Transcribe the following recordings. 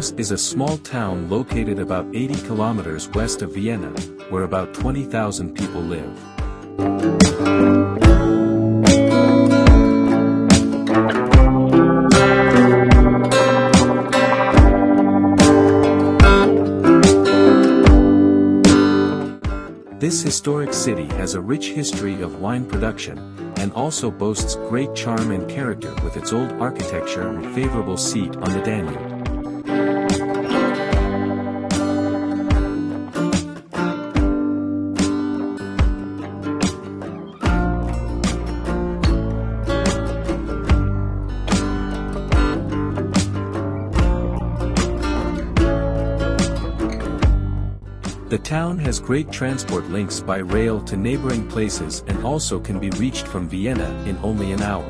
Krems is a small town located about 80 kilometers west of Vienna, where about 20,000 people live. This historic city has a rich history of wine production, and also boasts great charm and character with its old architecture and favorable seat on the Danube. The town has great transport links by rail to neighboring places and also can be reached from Vienna in only an hour.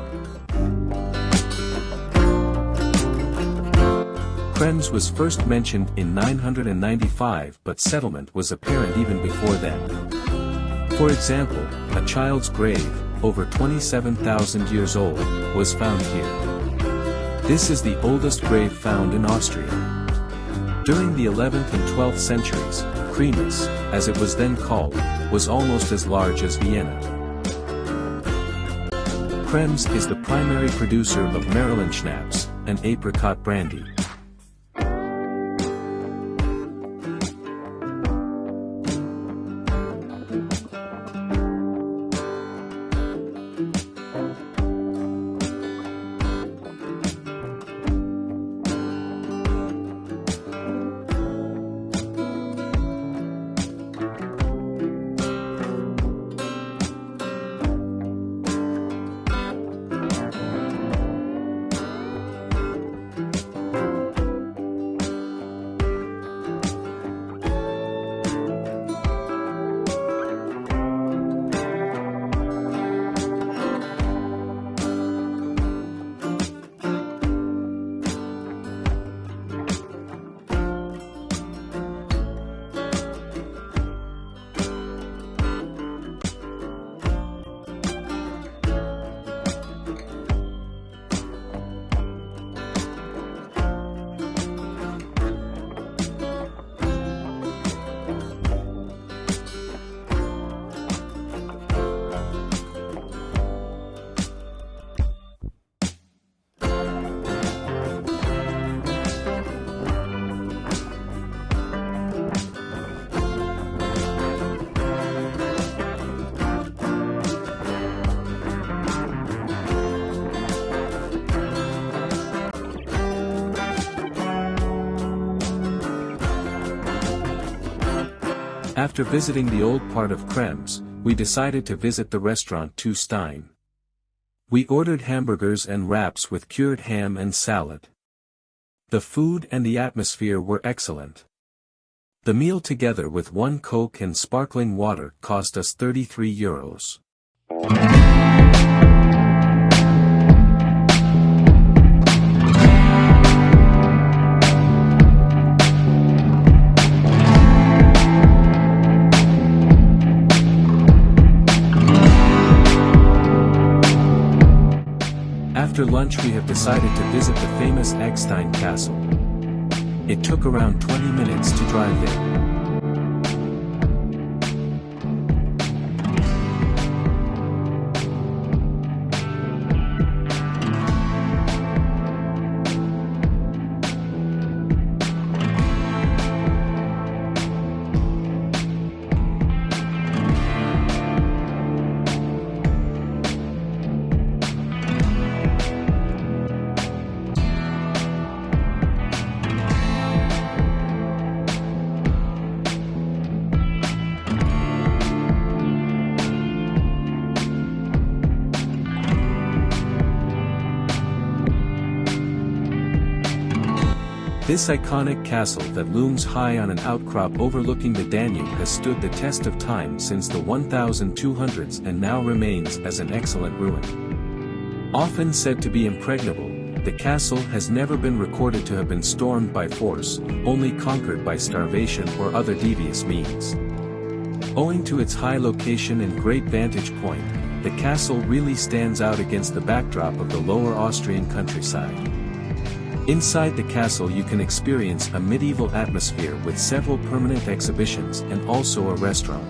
Krems was first mentioned in 995, but settlement was apparent even before then. For example, a child's grave, over 27,000 years old, was found here. This is the oldest grave found in Austria. During the 11th and 12th centuries, Krems, as it was then called, was almost as large as Vienna. Krems is the primary producer of Maryland schnapps, and apricot brandy. After visiting the old part of Krems, we decided to visit the restaurant Two Stein. We ordered hamburgers and wraps with cured ham and salad. The food and the atmosphere were excellent. The meal together with one Coke and sparkling water cost us €33. After lunch we have decided to visit the famous Aggstein Castle. It took around 20 minutes to drive there. This iconic castle that looms high on an outcrop overlooking the Danube has stood the test of time since the 1200s and now remains as an excellent ruin. Often said to be impregnable, the castle has never been recorded to have been stormed by force, only conquered by starvation or other devious means. Owing to its high location and great vantage point, the castle really stands out against the backdrop of the lower Austrian countryside. Inside the castle you can experience a medieval atmosphere with several permanent exhibitions and also a restaurant.